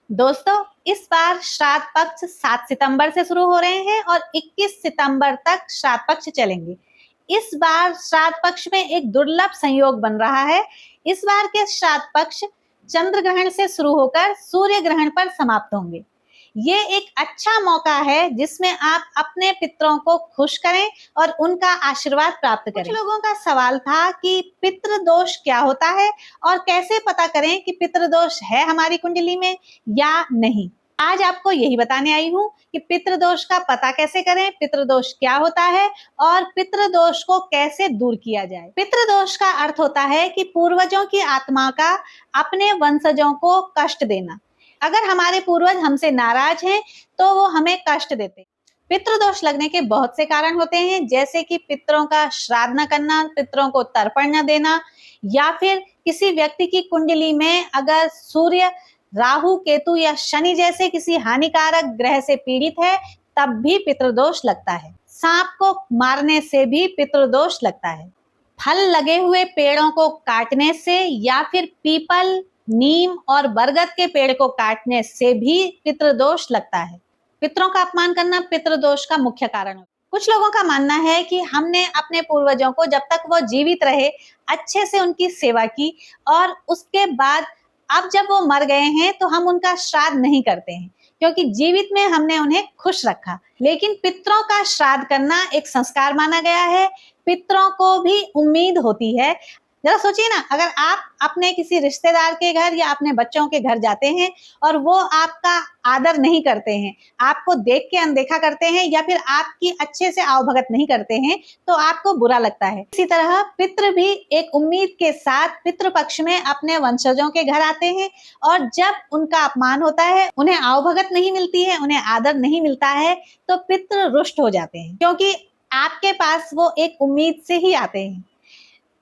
दोस्तों, इस बार श्राद्ध पक्ष 7 सितंबर से शुरू हो रहे हैं और 21 सितंबर तक श्राद्ध पक्ष चलेंगे। इस बार श्राद्ध पक्ष में एक दुर्लभ संयोग बन रहा है। इस बार के श्राद्ध पक्ष चंद्र ग्रहण से शुरू होकर सूर्य ग्रहण पर समाप्त होंगे। ये एक अच्छा मौका है जिसमें आप अपने पितरों को खुश करें और उनका आशीर्वाद प्राप्त करें। कुछ लोगों का सवाल था कि पितृ दोष क्या होता है और कैसे पता करें कि पितृ दोष है हमारी कुंडली में या नहीं। आज आपको यही बताने आई हूँ कि पितृदोष का पता कैसे करें, पितृदोष क्या होता है और पितृदोष को कैसे दूर किया जाए। पितृदोष का अर्थ होता है कि पूर्वजों की आत्मा का अपने वंशजों को कष्ट देना। अगर हमारे पूर्वज हमसे नाराज हैं तो वो हमें कष्ट देते हैं। पितृदोष लगने के बहुत से कारण होते हैं, जैसे कि पितरों का श्राद्ध न करना, पितरों को तर्पण न देना, या फिर किसी व्यक्ति की कुंडली में अगर सूर्य, राहु, केतु या शनि जैसे किसी हानिकारक ग्रह से पीड़ित है तब भी पितृदोष लगता है। सांप को मारने से भी पितृदोष लगता है। फल लगे हुए पेड़ों को काटने से या फिर पीपल, नीम और बरगद के पेड़ को काटने से भी पितृदोष लगता है। पितरों का अपमान करना पितृदोष का मुख्य कारण है। कुछ लोगों का मानना है कि हमने अपने पूर्वजों को जब तक वो जीवित रहे अच्छे से उनकी सेवा की और उसके बाद अब जब वो मर गए हैं तो हम उनका श्राद्ध नहीं करते हैं, क्योंकि जीवित में हमने उन्हें खुश रखा। लेकिन पितरों का श्राद्ध करना एक संस्कार माना गया है। पितरों को भी उम्मीद होती है। जरा सोचिए ना, अगर आप अपने किसी रिश्तेदार के घर या अपने बच्चों के घर जाते हैं और वो आपका आदर नहीं करते हैं, आपको देख के अनदेखा करते हैं या फिर आपकी अच्छे से आवभगत नहीं करते हैं, तो आपको बुरा लगता है। इसी तरह पितृ भी एक उम्मीद के साथ पितृ पक्ष में अपने वंशजों के घर आते हैं और जब उनका अपमान होता है, उन्हें आवभगत नहीं मिलती है, उन्हें आदर नहीं मिलता है, तो पितृ रुष्ट हो जाते हैं, क्योंकि आपके पास वो एक उम्मीद से ही आते हैं।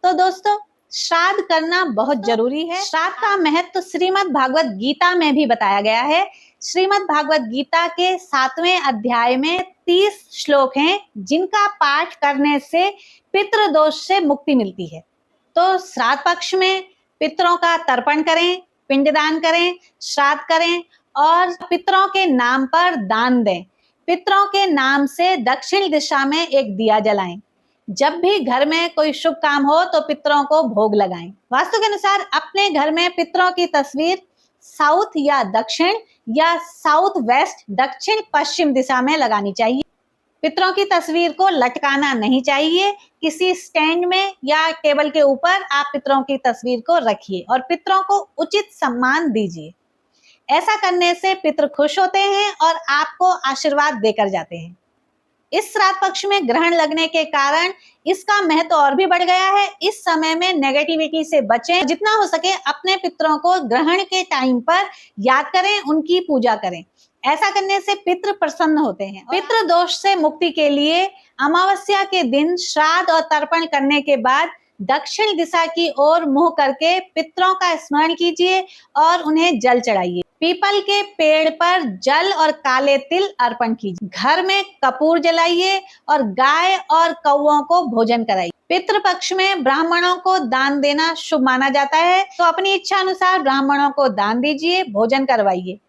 तो दोस्तों, श्राद्ध करना बहुत जरूरी है। श्राद्ध का महत्व श्रीमद् भागवत गीता में भी बताया गया है। श्रीमद् भागवत गीता के 7वें अध्याय में 30 श्लोक हैं जिनका पाठ करने से पितृदोष से मुक्ति मिलती है। तो श्राद्ध पक्ष में पितरों का तर्पण करें, पिंडदान करें, श्राद्ध करें और पितरों के नाम पर दान दें। पितरों के नाम से दक्षिण दिशा में एक दिया जलाएं। जब भी घर में कोई शुभ काम हो तो पितरों को भोग लगाएं। वास्तु के अनुसार अपने घर में पितरों की तस्वीर साउथ या दक्षिण या साउथ वेस्ट, दक्षिण पश्चिम दिशा में लगानी चाहिए। पितरों की तस्वीर को लटकाना नहीं चाहिए। किसी स्टैंड में या टेबल के ऊपर आप पितरों की तस्वीर को रखिए और पितरों को उचित सम्मान दीजिए। ऐसा करने से पितृ खुश होते हैं और आपको आशीर्वाद देकर जाते हैं। इस श्राद्ध पक्ष में ग्रहण लगने के कारण इसका महत्व और भी बढ़ गया है। इस समय में नेगेटिविटी से बचें। जितना हो सके अपने पितरों को ग्रहण के टाइम पर याद करें, उनकी पूजा करें। ऐसा करने से पितृ प्रसन्न होते हैं। पितृ दोष से मुक्ति के लिए अमावस्या के दिन श्राद्ध और तर्पण करने के बाद दक्षिण दिशा की ओर मुंह करके पितरों का स्मरण कीजिए और उन्हें जल चढ़ाइए। पीपल के पेड़ पर जल और काले तिल अर्पण कीजिए। घर में कपूर जलाइए और गाय और कौओं को भोजन कराइए। पितृपक्ष में ब्राह्मणों को दान देना शुभ माना जाता है, तो अपनी इच्छा अनुसार ब्राह्मणों को दान दीजिए, भोजन करवाइए।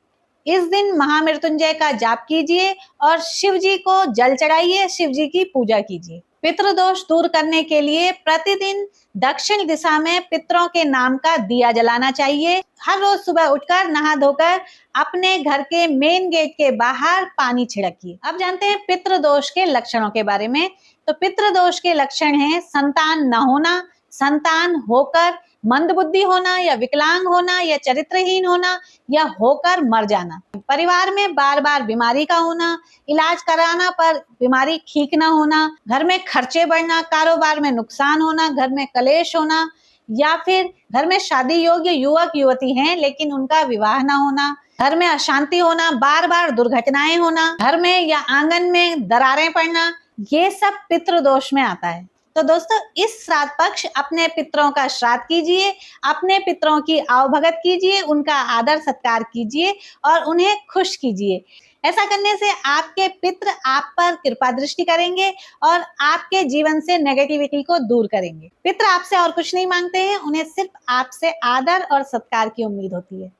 इस दिन महामृत्युंजय का जाप कीजिए और शिव जी को जल चढ़ाइए, शिव जी की पूजा कीजिए। पितृदोष दूर करने के लिए प्रतिदिन दक्षिण दिशा में पितरों के नाम का दिया जलाना चाहिए। हर रोज सुबह उठकर नहा धोकर अपने घर के मेन गेट के बाहर पानी छिड़किए। अब जानते हैं पितृदोष के लक्षणों के बारे में। तो पितृदोष के लक्षण हैं संतान न होना, संतान होकर मंदबुद्धि होना या विकलांग होना या चरित्रहीन होना या होकर मर जाना, परिवार में बार बार बीमारी का होना, इलाज कराना पर बीमारी ठीक ना होना, घर में खर्चे बढ़ना, कारोबार में नुकसान होना, घर में कलेश होना, या फिर घर में शादी योग्य युवक युवती हैं लेकिन उनका विवाह ना होना, घर में अशांति होना, बार बार दुर्घटनाएं होना, घर में या आंगन में दरारें पड़ना, ये सब पितृदोष में आता है। तो दोस्तों, इस श्राद्ध पक्ष अपने पितरों का श्राद्ध कीजिए, अपने पितरों की आवभगत कीजिए, उनका आदर सत्कार कीजिए और उन्हें खुश कीजिए। ऐसा करने से आपके पितृ आप पर कृपा दृष्टि करेंगे और आपके जीवन से नेगेटिविटी को दूर करेंगे। पितृ आपसे और कुछ नहीं मांगते हैं, उन्हें सिर्फ आपसे आदर और सत्कार की उम्मीद होती है।